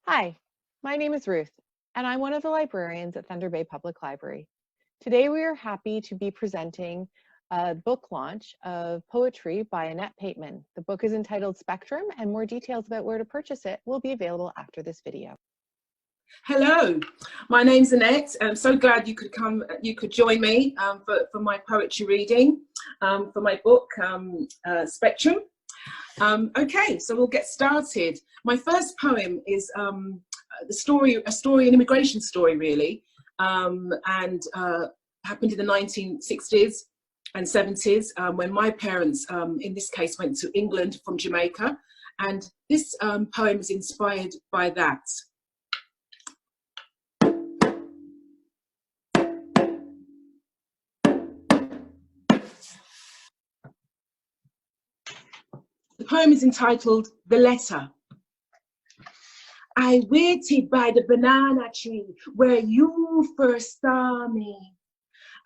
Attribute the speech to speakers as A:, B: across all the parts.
A: Hi, my name is Ruth, and I'm one of the librarians at Thunder Bay Public Library. Today we are happy to be presenting a book launch of poetry by Annette Pateman. The book is entitled Spectrum, and more details about where to purchase it will be available after this video.
B: Hello, my name's Annette. I'm so glad you could join me for my poetry reading for my book, Spectrum. Okay, so we'll get started. My first poem is an immigration story really, and happened in the 1960s and 70s when my parents, in this case, went to England from Jamaica, and this poem is inspired by that. The poem is entitled The Letter. I waited by the banana tree where you first saw me.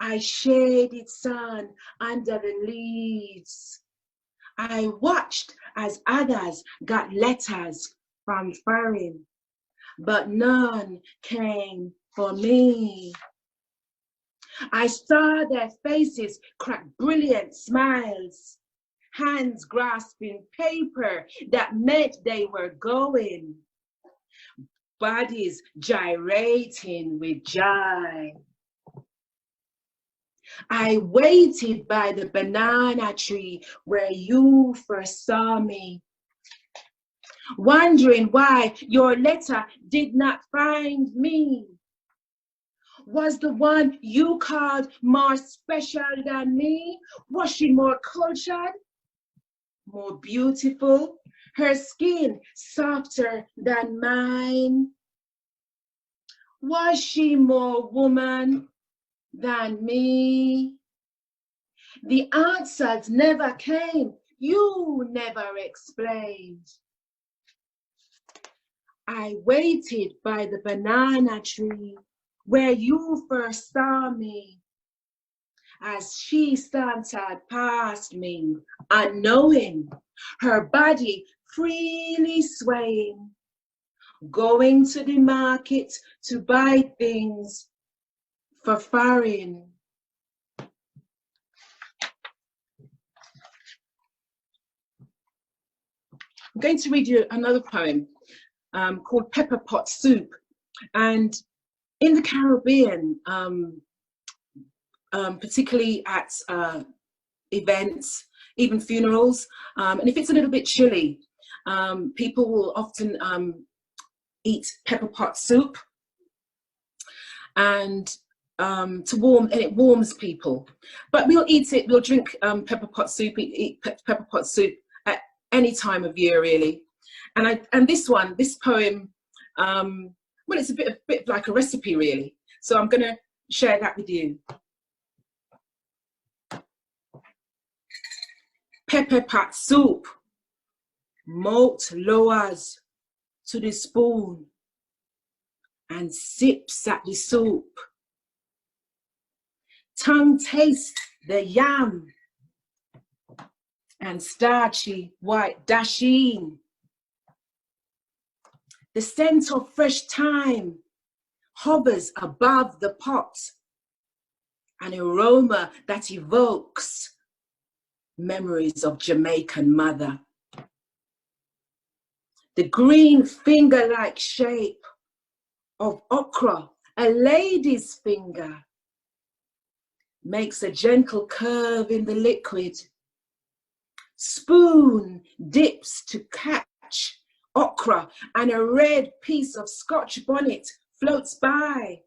B: I shaded sun under the leaves. I watched as others got letters from foreign, but none came for me. I saw their faces crack brilliant smiles, hands grasping paper that meant they were going, bodies gyrating with joy. I waited by the banana tree where you first saw me, wondering why your letter did not find me. Was the one you called more special than me? Was she more cultured, more beautiful, her skin softer than mine? Was she more woman than me? The answers never came, you never explained. I waited by the banana tree where you first saw me, as she sauntered past me, unknowing, her body freely swaying, going to the market to buy things for foreign. I'm going to read you another poem called Pepper Pot Soup. And in the Caribbean, particularly at events, even funerals, and if it's a little bit chilly, people will often eat pepper pot soup, and it warms people. But we'll eat it, we'll drink pepper pot soup, eat pepper pot soup at any time of year really. And this poem, well, it's a bit like a recipe really. So I'm going to share that with you. Pepper pot soup, malt lowers to the spoon and sips at the soup. Tongue tastes the yam and starchy white dasheen. The scent of fresh thyme hovers above the pot, an aroma that evokes memories of Jamaican mother. The green finger-like shape of okra, a lady's finger, makes a gentle curve in the liquid. Spoon dips to catch okra, and a red piece of Scotch bonnet floats by.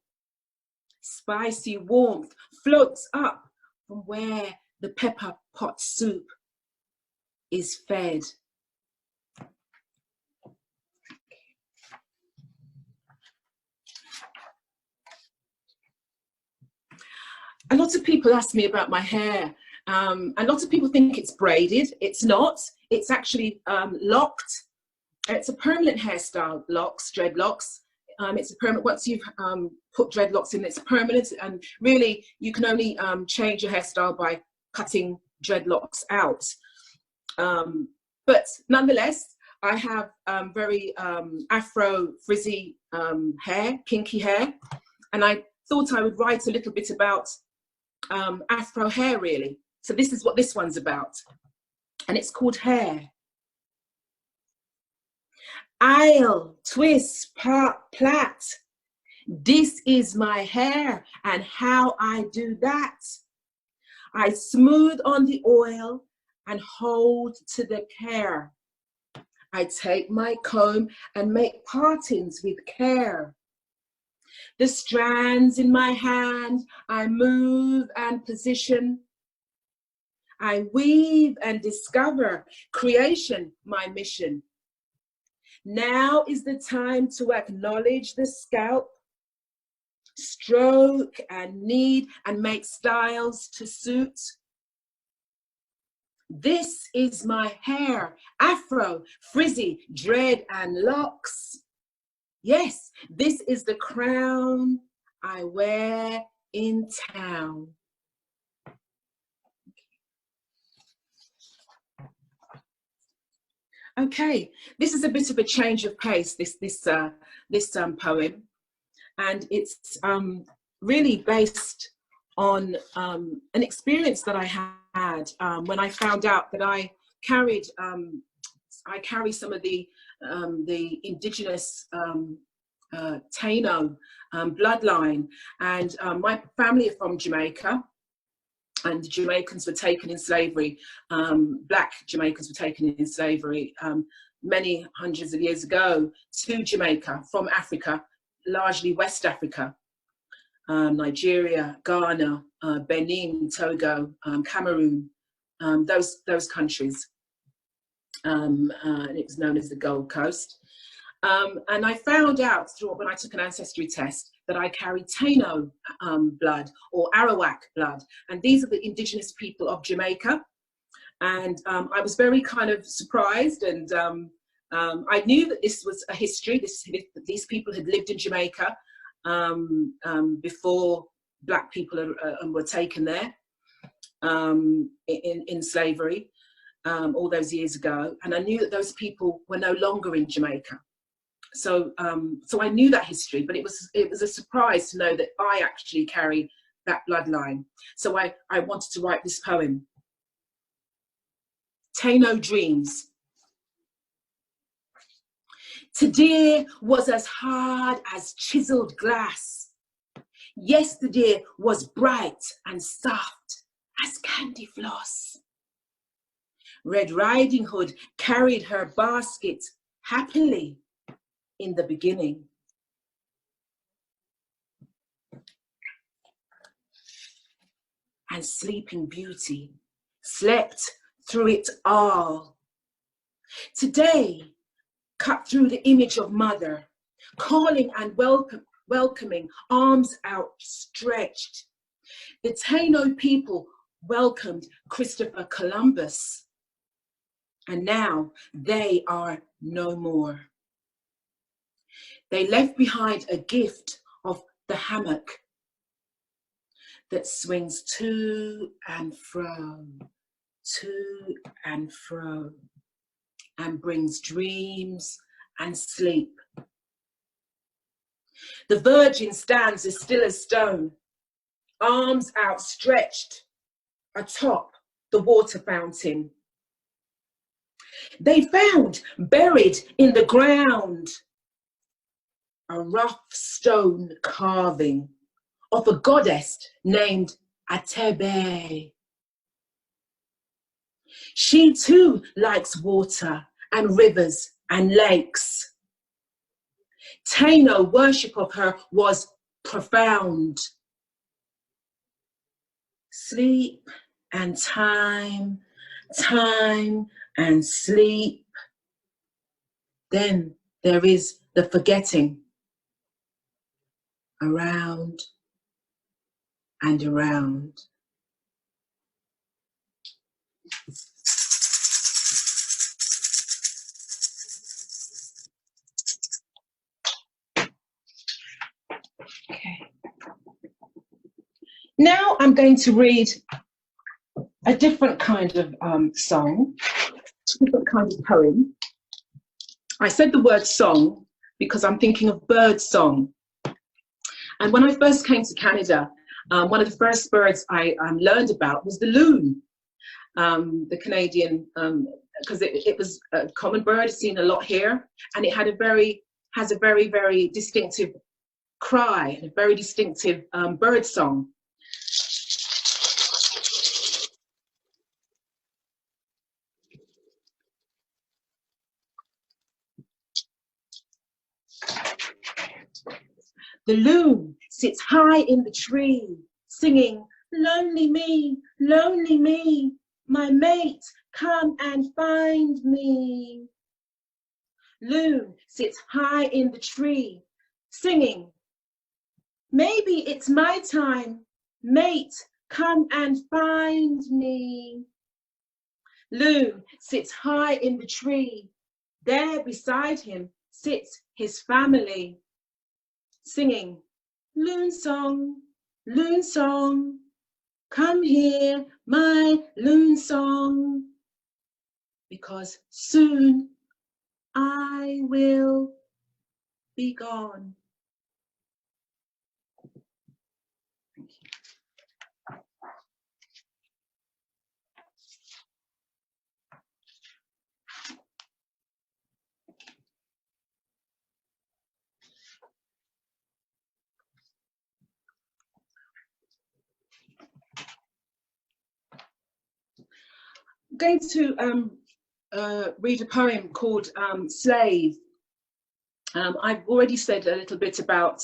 B: Spicy warmth floats up from where the pepper pot soup is fed. A lot of people ask me about my hair. A lot of people think it's braided. It's not. It's actually locked. It's a permanent hairstyle, dreadlocks. It's a permanent, once you've put dreadlocks in, it's permanent, and really you can only change your hairstyle by cutting dreadlocks out. But nonetheless, I have very afro frizzy hair, kinky hair, and I thought I would write a little bit about afro hair, really. So this is what this one's about, and it's called Hair. I'll twist, part, plait. This is my hair, and how I do that. I smooth on the oil and hold to the care. I take my comb and make partings with care. The strands in my hand, I move and position. I weave and discover, creation my mission. Now is the time to acknowledge the scalp, stroke and knead and make styles to suit. This is my hair, afro, frizzy, dread and locks. Yes, this is the crown I wear in town. Okay, this is a bit of a change of pace, this poem, and it's really based on an experience that I had when I found out that I carry some of the indigenous Taino bloodline, and my family are from Jamaica. And the Jamaicans were taken in slavery. Black Jamaicans were taken in slavery many hundreds of years ago to Jamaica from Africa, largely West Africa, Nigeria, Ghana, Benin, Togo, Cameroon, those countries. And it was known as the Gold Coast. And I found out when I took an ancestry test that I carry Taino blood or Arawak blood, and these are the indigenous people of Jamaica. And I was very kind of surprised, and I knew that this was a history. These people had lived in Jamaica before Black people were taken there in slavery all those years ago, and I knew that those people were no longer in Jamaica. So I knew that history, but it was a surprise to know that I actually carry that bloodline. So I wanted to write this poem. Taino Dreams. Today was as hard as chiseled glass. Yesterday was bright and soft as candy floss. Red Riding Hood carried her basket happily in the beginning. And Sleeping Beauty slept through it all. Today, cut through the image of mother, calling and welcoming, arms outstretched. The Taino people welcomed Christopher Columbus, and now they are no more. They left behind a gift of the hammock that swings to and fro, and brings dreams and sleep. The Virgin stands as still as stone, arms outstretched atop the water fountain. They found buried in the ground a rough stone carving of a goddess named Atebe. She too likes water and rivers and lakes. Taino worship of her was profound. Sleep and time, time and sleep. Then there is the forgetting. Around and around. Okay. Now I'm going to read a different kind of song, a different kind of poem. I said the word song because I'm thinking of bird song. And when I first came to Canada, one of the first birds I learned about was the loon, the Canadian, because it was a common bird, seen a lot here, and it had has a very, very distinctive cry, a very distinctive bird song. The loon sits high in the tree, singing, lonely me, my mate, come and find me. Loon sits high in the tree, singing, maybe it's my time, mate, come and find me. Loon sits high in the tree, there beside him sits his family, singing, loon song, come here, my loon song, because soon I will be gone. Thank you. I'm going to read a poem called Slave. I've already said a little bit about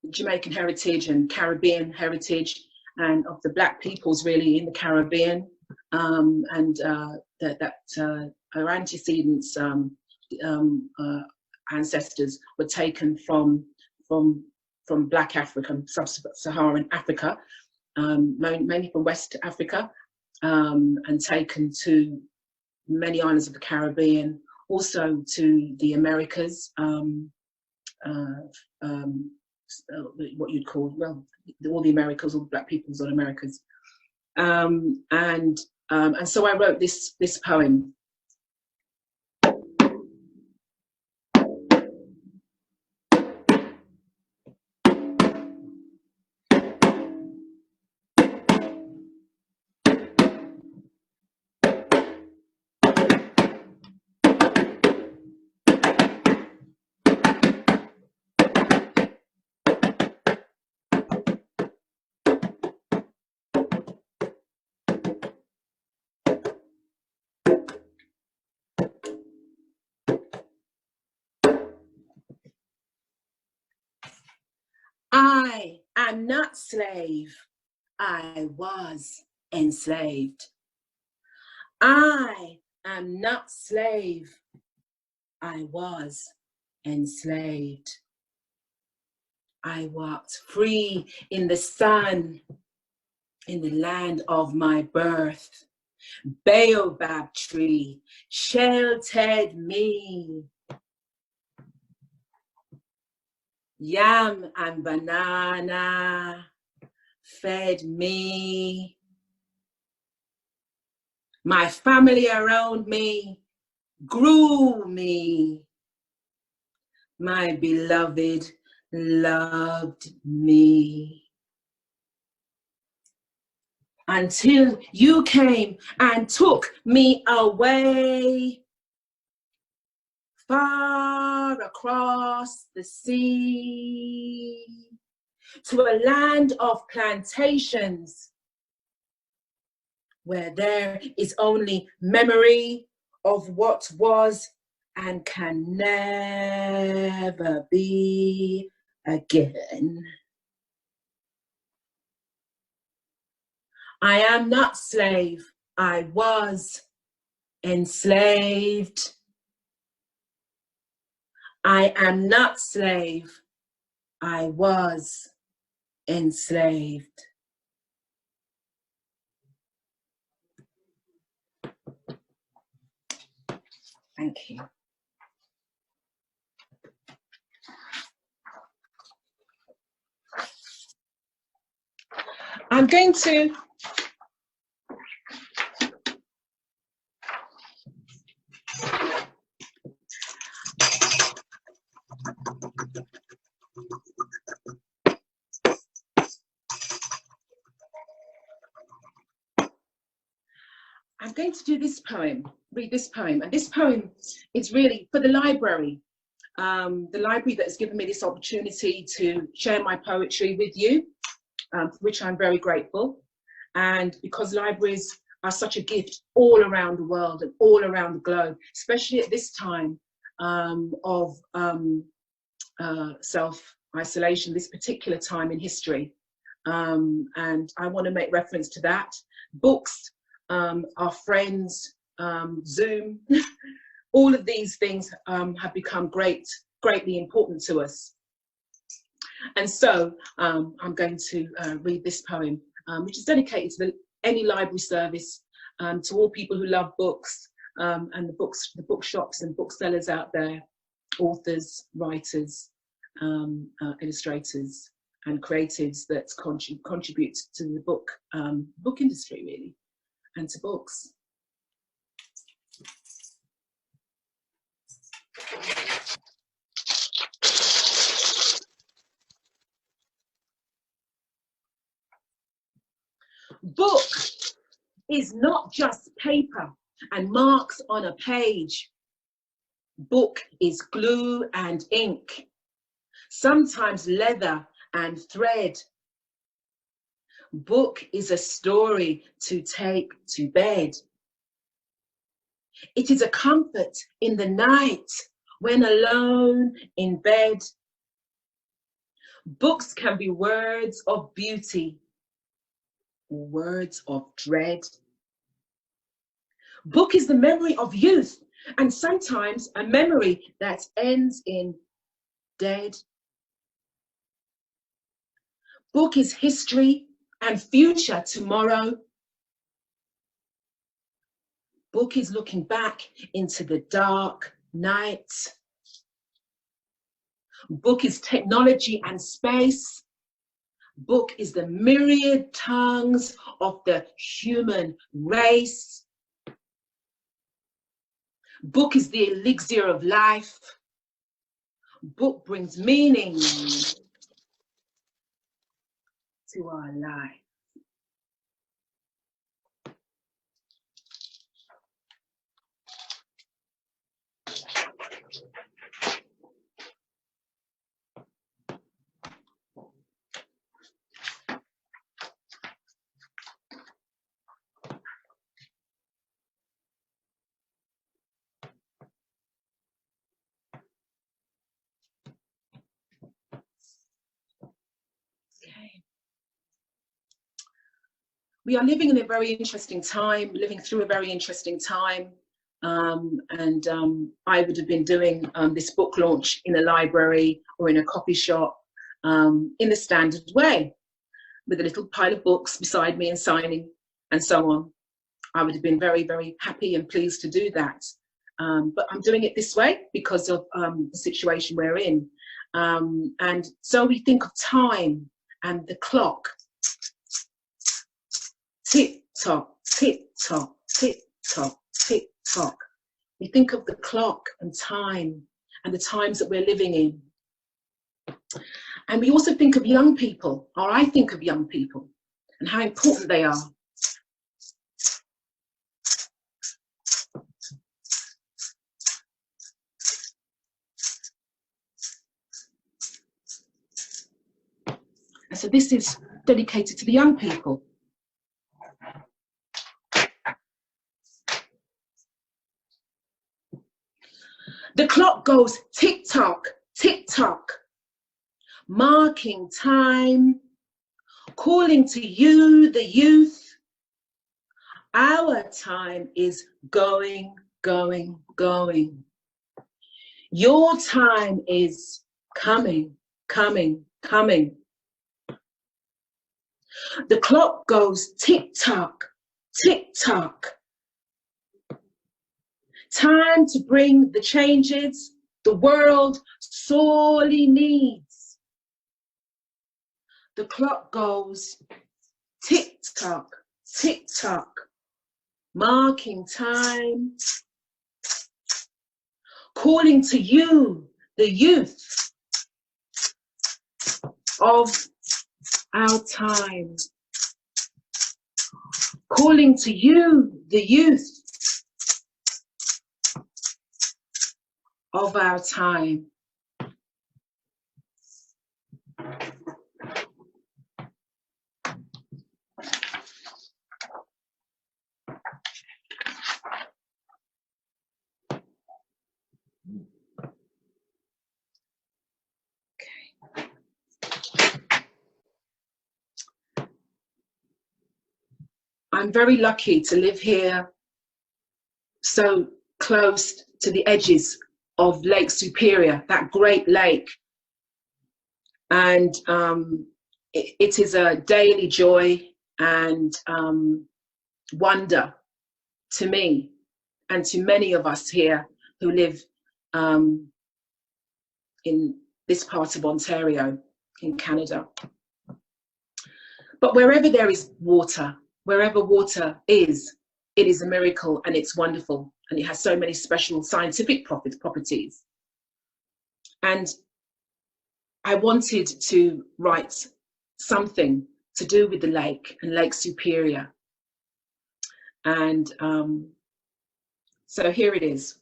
B: Jamaican heritage and Caribbean heritage, and of the Black peoples really in the Caribbean, and that our antecedents, ancestors were taken from Black African, sub-Saharan Africa, mainly from West Africa, and taken to many islands of the Caribbean, also to the Americas, what you'd call, well, all the Americas, all the Black peoples on Americas, and so I wrote this poem. I am not slave, I was enslaved. I am not slave, I was enslaved. I walked free in the sun, in the land of my birth. Baobab tree sheltered me. Yam and banana fed me. My family around me grew me. My beloved loved me. Until you came and took me away, far across the sea, to a land of plantations, where there is only memory of what was and can never be again. I am not slave, I was enslaved. I am not slave, I was enslaved. Thank you. I'm going to going to do this poem, read this poem. And this poem is really for the library that has given me this opportunity to share my poetry with you, for which I'm very grateful. And because libraries are such a gift all around the world and all around the globe, especially at this time of self-isolation, this particular time in history. And I want to make reference to that. Books, our friends, Zoom, all of these things have become greatly important to us. And so I'm going to read this poem, which is dedicated to any library service, to all people who love books, and the bookshops and booksellers out there, authors, writers, illustrators, and creatives that contribute to the book industry, really, and to books. Book is not just paper and marks on a page. Book is glue and ink, sometimes leather and thread. Book is a story to take to bed. It is a comfort in the night when alone in bed. Books can be words of beauty, words of dread. Book is the memory of youth, and sometimes a memory that ends in dead. Book is history and future tomorrow. Book is looking back into the dark night. Book is technology and space. Book is the myriad tongues of the human race. Book is the elixir of life. Book brings meaning to our life. We are living in a very interesting time, living through a very interesting time. I would have been doing this book launch in a library or in a coffee shop in the standard way, with a little pile of books beside me and signing and so on. I would have been very, very happy and pleased to do that. But I'm doing it this way because of the situation we're in. And so we think of time and the clock. Tick tock, tick tock, tick tock, tick tock. We think of the clock and time and the times that we're living in. And we also think of young people, or I think of young people and how important they are. And so this is dedicated to the young people. The clock goes tick-tock, tick-tock, marking time, calling to you, the youth. Our time is going, going, going. Your time is coming, coming, coming. The clock goes tick-tock, tick-tock. Time to bring the changes the world sorely needs. The clock goes tick-tock, tick-tock, marking time, calling to you, the youth of our time. Calling to you, the youth of our time. I'm very lucky to live here so close to the edges of Lake Superior, that great lake. And it is a daily joy and wonder to me and to many of us here who live in this part of Ontario in Canada. But wherever there is water, wherever water is, it is a miracle and it's wonderful. And it has so many special scientific properties. And I wanted to write something to do with the lake and Lake Superior. And so here it is.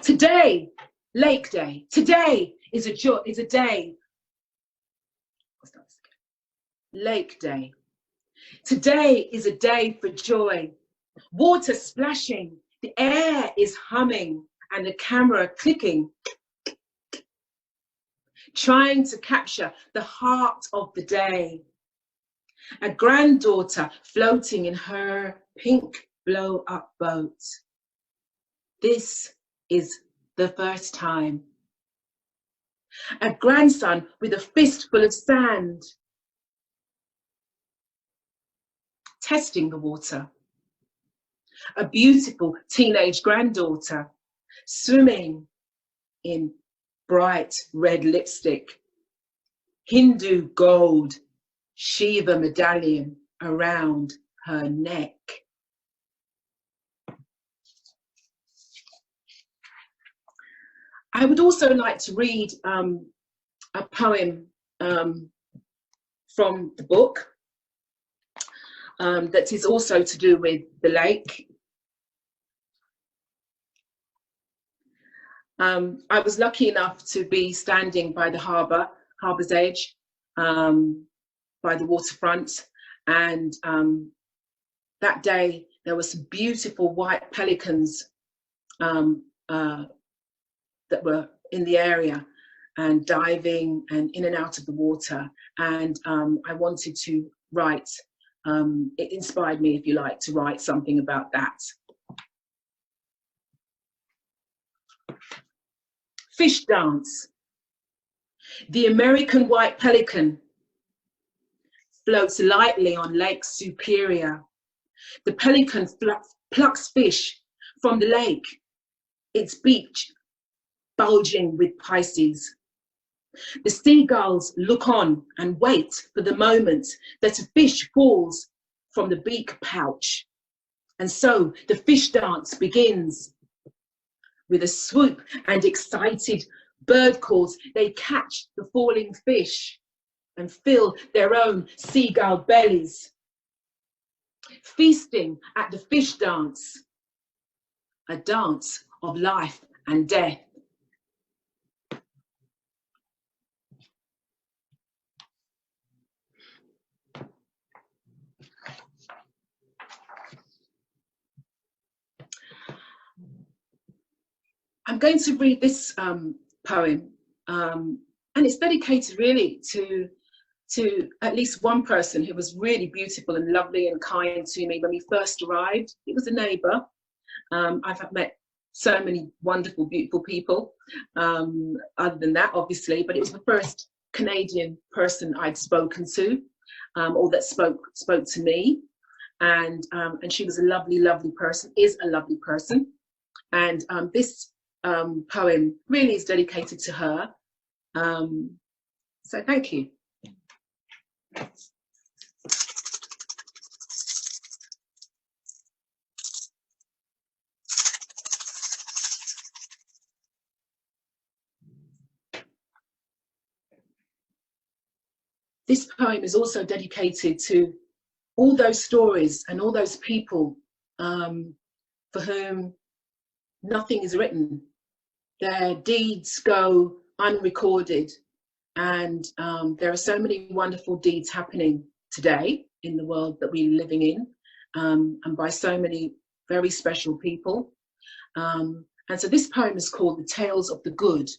B: Today, Lake Day. Today is a day. Lake Day. Today is a day for joy. Water splashing, the air is humming, and the camera clicking, trying to capture the heart of the day. A granddaughter floating in her pink blow-up boat. This is the first time. A grandson with a fistful of sand, testing the water. A beautiful teenage granddaughter swimming in bright red lipstick, Hindu gold Shiva medallion around her neck. I would also like to read a poem from the book that is also to do with the lake. I was lucky enough to be standing by the harbour's edge, by the waterfront, and that day there were some beautiful white pelicans that were in the area and diving and in and out of the water, and I wanted to write, it inspired me, if you like, to write something about that. Fish dance. The American white pelican floats lightly on Lake Superior. The pelican plucks fish from the lake, its beak bulging with Pisces. The seagulls look on and wait for the moment that a fish falls from the beak pouch. And so the fish dance begins. With a swoop and excited bird calls, they catch the falling fish and fill their own seagull bellies. Feasting at the fish dance, a dance of life and death. I'm going to read this poem, and it's dedicated really to at least one person who was really beautiful and lovely and kind to me when we first arrived. It was a neighbour. I've met so many wonderful, beautiful people, other than that, obviously, but it was the first Canadian person I'd spoken to, or that spoke to me, and she was a lovely, lovely person, is a lovely person, and this poem really is dedicated to her. So thank you. this poem is also dedicated to all those stories and all those people for whom nothing is written. Their deeds go unrecorded, and there are so many wonderful deeds happening today in the world that we're living in, and by so many very special people. And so this poem is called The Tales of the Good.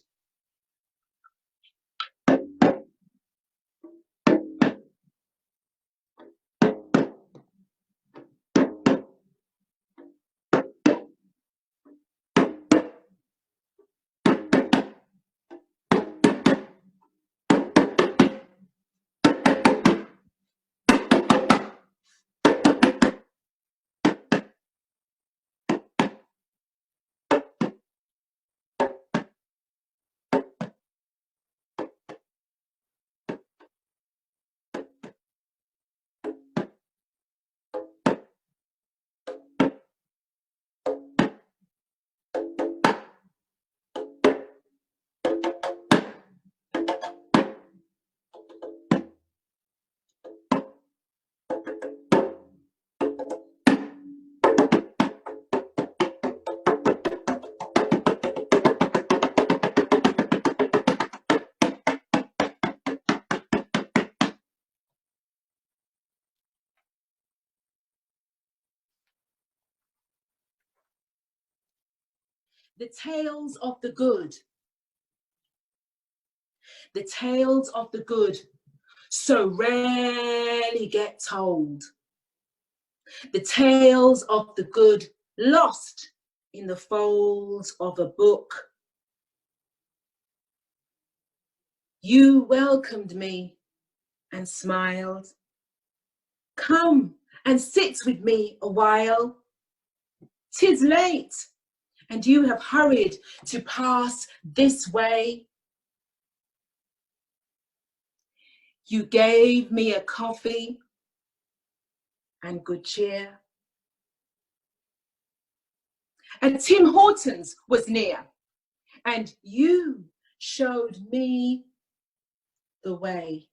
B: The tales of the good. The tales of the good so rarely get told. The tales of the good lost in the folds of a book. You welcomed me and smiled. Come and sit with me a while. 'Tis late, and you have hurried to pass this way. You gave me a coffee and good cheer. And Tim Hortons was near, and you showed me the way.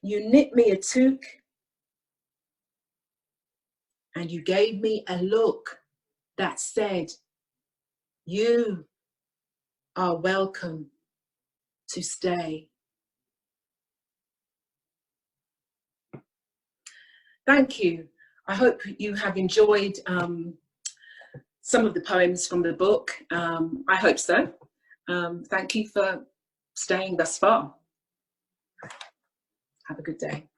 B: You knit me a toque, and you gave me a look that said, you are welcome to stay. Thank you. I hope you have enjoyed some of the poems from the book. I hope so. Thank you for staying thus far. Have a good day.